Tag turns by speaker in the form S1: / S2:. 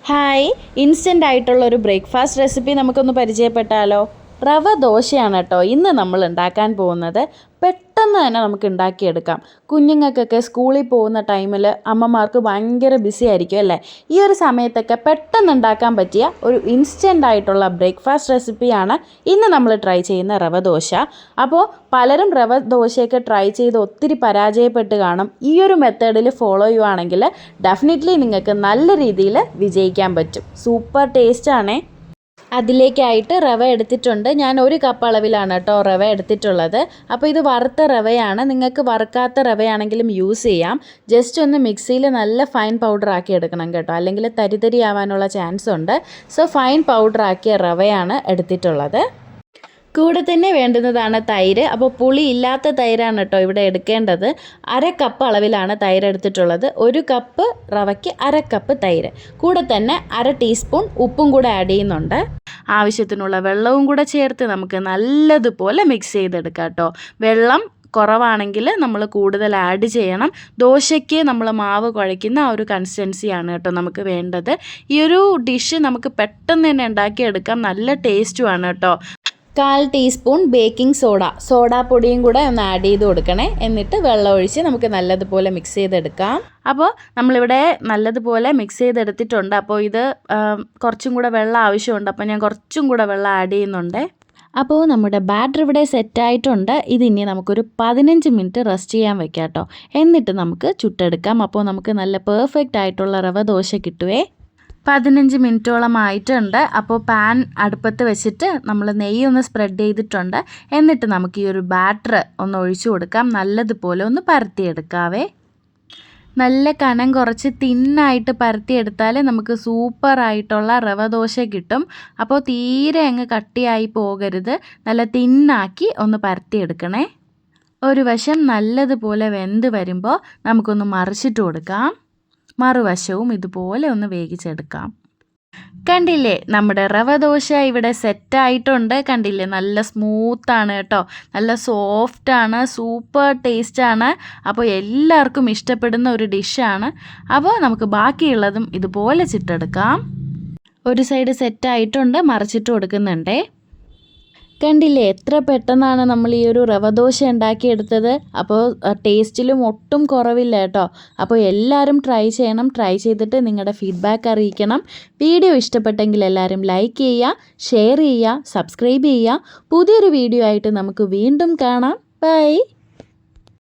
S1: Hi, instant ആയിട്ടുള്ളൊരു breakfast recipe നമുക്കൊന്ന് പരിചയപ്പെട്ടാലോ? റവ ദോശയാണ് കേട്ടോ ഇന്ന് നമ്മൾ ഉണ്ടാക്കാൻ പോകുന്നത്. പെട്ടെന്ന് തന്നെ നമുക്ക് ഉണ്ടാക്കിയെടുക്കാം. കുഞ്ഞുങ്ങൾക്കൊക്കെ സ്കൂളിൽ പോകുന്ന ടൈമിൽ അമ്മമാർക്ക് ഭയങ്കര ബിസി ആയിരിക്കും അല്ലേ? ഈ ഒരു സമയത്തൊക്കെ പെട്ടെന്ന് ഉണ്ടാക്കാൻ പറ്റിയ ഒരു ഇൻസ്റ്റൻ്റ് ആയിട്ടുള്ള ബ്രേക്ക്ഫാസ്റ്റ് റെസിപ്പിയാണ് ഇന്ന് നമ്മൾ ട്രൈ ചെയ്യുന്ന റവ ദോശ. അപ്പോൾ പലരും റവ ദോശയൊക്കെ ട്രൈ ചെയ്ത് ഒത്തിരി പരാജയപ്പെട്ട് കാണും. ഈ ഒരു മെത്തേഡിൽ ഫോളോ ചെയ്യുവാണെങ്കിൽ ഡെഫിനറ്റ്ലി നിങ്ങൾക്ക് നല്ല രീതിയിൽ വിജയിക്കാൻ പറ്റും. സൂപ്പർ ടേസ്റ്റാണേ. അതിലേക്കായിട്ട് റവ എടുത്തിട്ടുണ്ട്. ഞാൻ 1 കപ്പ് അളവിലാണ് കേട്ടോ റവ എടുത്തിട്ടുള്ളത്. അപ്പോൾ ഇത് വറുത്ത റവയാണ്. നിങ്ങൾക്ക് വറുക്കാത്ത റവയാണെങ്കിലും യൂസ് ചെയ്യാം. ജസ്റ്റ് ഒന്ന് മിക്സിയിൽ നല്ല ഫൈൻ പൗഡർ ആക്കി എടുക്കണം കേട്ടോ, അല്ലെങ്കിൽ തരിതരി ആവാനുള്ള ചാൻസ് ഉണ്ട്. സോ ഫൈൻ പൗഡർ ആക്കിയ റവയാണ് എടുത്തിട്ടുള്ളത്. കൂടെ തന്നെ വേണ്ടുന്നതാണ് തൈര്. അപ്പോൾ പുളി ഇല്ലാത്ത തൈരാണ് കേട്ടോ ഇവിടെ എടുക്കേണ്ടത്. 1/2 കപ്പ് അളവിലാണ് തൈര് എടുത്തിട്ടുള്ളത്. 1 കപ്പ് റവയ്ക്ക് 1/2 കപ്പ് തൈര്. കൂടെ തന്നെ 1/2 ടീസ്പൂൺ ഉപ്പും കൂടെ ആഡ് ചെയ്യുന്നുണ്ട്. ആവശ്യത്തിനുള്ള വെള്ളവും കൂടെ ചേർത്ത് നമുക്ക് നല്ലതുപോലെ മിക്സ് ചെയ്തെടുക്കാം കേട്ടോ. വെള്ളം കുറവാണെങ്കിൽ നമ്മൾ കൂടുതൽ ആഡ് ചെയ്യണം. ദോശയ്ക്ക് നമ്മൾ മാവ് കുഴയ്ക്കുന്ന ആ ഒരു കൺസിസ്റ്റൻസിയാണ് കേട്ടോ നമുക്ക് വേണ്ടത്. ഈ ഒരു ഡിഷ് നമുക്ക് പെട്ടെന്ന് തന്നെ ഉണ്ടാക്കിയെടുക്കാം. നല്ല ടേസ്റ്റുമാണ് കേട്ടോ. 1/4 ടീസ്പൂൺ ബേക്കിംഗ് സോഡാപ്പൊടിയും കൂടെ ഒന്ന് ആഡ് ചെയ്ത് കൊടുക്കണേ. എന്നിട്ട് വെള്ളം ഒഴിച്ച് നമുക്ക് നല്ലതുപോലെ മിക്സ് ചെയ്തെടുക്കാം. അപ്പോൾ നമ്മളിവിടെ നല്ലതുപോലെ മിക്സ് ചെയ്തെടുത്തിട്ടുണ്ട്. അപ്പോൾ ഇത് കുറച്ചും കൂടെ വെള്ളം ആവശ്യമുണ്ട്. അപ്പോൾ ഞാൻ കുറച്ചും കൂടെ വെള്ളം ആഡ് ചെയ്യുന്നുണ്ട്. അപ്പോൾ നമ്മുടെ ബാറ്റർ ഇവിടെ സെറ്റായിട്ടുണ്ട്. ഇതിനി നമുക്കൊരു 15 മിനിറ്റ് റെസ്റ്റ് ചെയ്യാൻ വെക്കാം കേട്ടോ. എന്നിട്ട് നമുക്ക് ചുട്ടെടുക്കാം. അപ്പോൾ നമുക്ക് നല്ല പെർഫെക്റ്റ് ആയിട്ടുള്ള റവ ദോശ കിട്ടുവേ. 15 മിനിറ്റോളം ആയിട്ടുണ്ട്. അപ്പോൾ പാൻ അടുപ്പത്ത് വെച്ചിട്ട് നമ്മൾ നെയ്യൊന്ന് സ്പ്രെഡ് ചെയ്തിട്ടുണ്ട്. എന്നിട്ട് നമുക്ക് ഈ ഒരു ബാറ്റർ ഒന്ന് ഒഴിച്ചു കൊടുക്കാം. നല്ലതുപോലെ ഒന്ന് പരത്തിയെടുക്കാവേ. നല്ല കനം കുറച്ച് തിന്നായിട്ട് പരത്തിയെടുത്താൽ നമുക്ക് സൂപ്പറായിട്ടുള്ള റവ ദോശ കിട്ടും. അപ്പോൾ തീരെ അങ്ങ് കട്ടിയായി പോകരുത്. നല്ല തിന്നാക്കി ഒന്ന് പരത്തിയെടുക്കണേ. ഒരു വശം നല്ലതുപോലെ വെന്ത് വരുമ്പോൾ നമുക്കൊന്ന് മറിച്ചിട്ട് കൊടുക്കാം. മറുവശവും ഇതുപോലെ ഒന്ന് വേവിച്ചെടുക്കാം. കണ്ടില്ലേ, നമ്മുടെ റവ ദോശ ഇവിടെ സെറ്റായിട്ടുണ്ട്. കണ്ടില്ലേ, നല്ല സ്മൂത്താണ് കേട്ടോ, നല്ല സോഫ്റ്റാണ്, സൂപ്പർ ടേസ്റ്റാണ്. അപ്പോൾ എല്ലാവർക്കും ഇഷ്ടപ്പെടുന്ന ഒരു ഡിഷാണ്. അപ്പോൾ നമുക്ക് ബാക്കിയുള്ളതും ഇതുപോലെ ചുട്ടെടുക്കാം. ഒരു സൈഡ് സെറ്റായിട്ടുണ്ട്, മറിച്ചിട്ട് കൊടുക്കുന്നുണ്ടേ. കണ്ടില്ലേ, എത്ര പെട്ടെന്നാണ് നമ്മൾ ഈ ഒരു റവ ദോശ ഉണ്ടാക്കിയെടുത്തത്. അപ്പോൾ ടേസ്റ്റിലും ഒട്ടും കുറവില്ല കേട്ടോ. അപ്പോൾ എല്ലാവരും ട്രൈ ചെയ്യണം. ട്രൈ ചെയ്തിട്ട് നിങ്ങളുടെ ഫീഡ്ബാക്ക് അറിയിക്കണം. വീഡിയോ ഇഷ്ടപ്പെട്ടെങ്കിൽ എല്ലാവരും ലൈക്ക് ചെയ്യുക, ഷെയർ ചെയ്യുക, സബ്സ്ക്രൈബ് ചെയ്യുക. പുതിയൊരു വീഡിയോ ആയിട്ട് നമുക്ക് വീണ്ടും കാണാം. ബൈ.